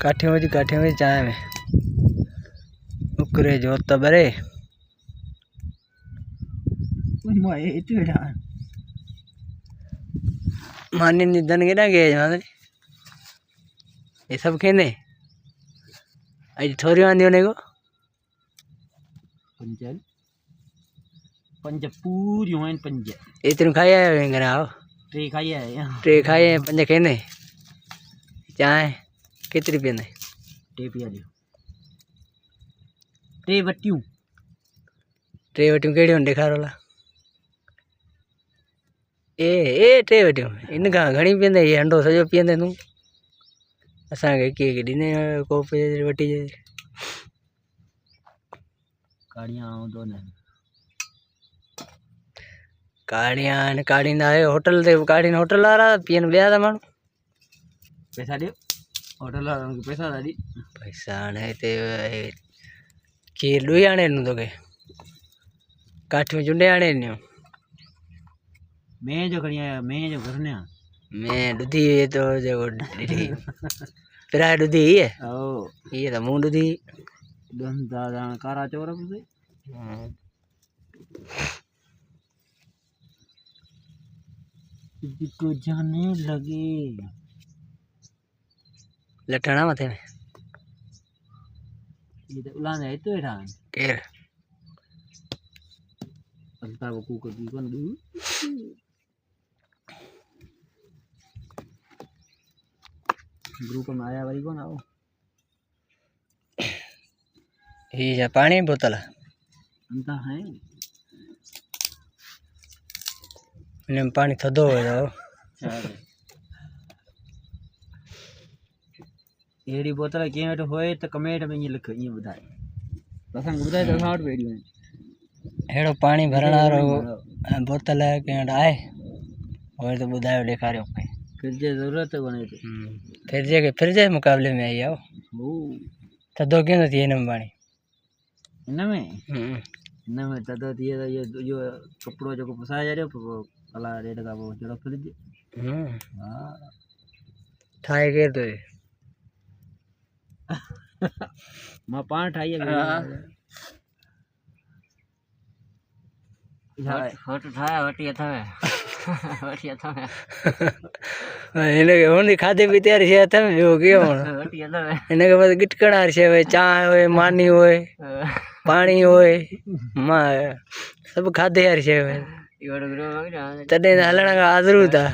काठे में चाय में उकरे जो तबरे मानी निधन के ना गए ये सब खेने आज थोड़ी वांधी होने को पंजल पंज पूरी होइन पंज इतने खाया है घर आओ ट्रे खाया है ट्रे खाए पंज खेने चाय कितनी पीने ट्रे पिया दियो ट्रे वटियूं केड़ी हों देखा रोला ए टे वटियूं इनका घणी पींदे ये अंडो सजो पींदे तू असांखे के ॾिने कोप वठी जे काड़ियां आउंदो न काड़ी ना होटल ते काड़ी होटल वाला पीन ॿिया था माण्हू पैसा दियो होटल वारनि खे पैसा था ॾी पैसा हाणे हिते खीर ॾुई आणे ॾिनो तोखे काठियूं चुंडे आणे ॾिनियूं मैं जो खणी आया मैं जो घर ने मैं ॾुधी तो जेको ॾिठी पिराए ॾुधी हीअ ओ हीअ त मूं ॾुधी दादा कारा चोर पे को जाने लगे लठणा मथे में ये तो उलाने है तो एठा केर अंता वो कुकर की कौन दू ग्रुप में आया भाई कौन आओ ये पानी बोतल अंता है इनमें पानी थधो हो जाओ एड़ी बोतल के वटि होए तो कमेंट में ये लिख ये बुधाए असां बुधाए तो असां वटि वेड़ियूं आहिनि हेड़ो पानी भरण वारो बोतल के वटि आहे और तो बुधायो ॾेखारियो पई फ्रिज जी ज़रूरत कोन्हे हिते फ्रिज जे मुकाबले में आई आओ थधो कीअं थो थिए हिन में पाणी हिन में थधो थिए त इहो कपिड़ो जेको पुसाए छॾियो पोइ कलाक ॾेढ खां पोइ जहिड़ो फ्रिज हा ठाहे केरु थो मां पाण ठाही फोटो ठाहिया वठी हथ में हिनखे हुन खाधे पीते वारी शइ हथ में ॿियो कीअं हिनखे बसि गिटकण वारी शइ हुए चांहि हुए मानी हुए पाणी हुए मां सभु खाधे वारी शइ हुए तॾहिं त हलण खां आज़रू था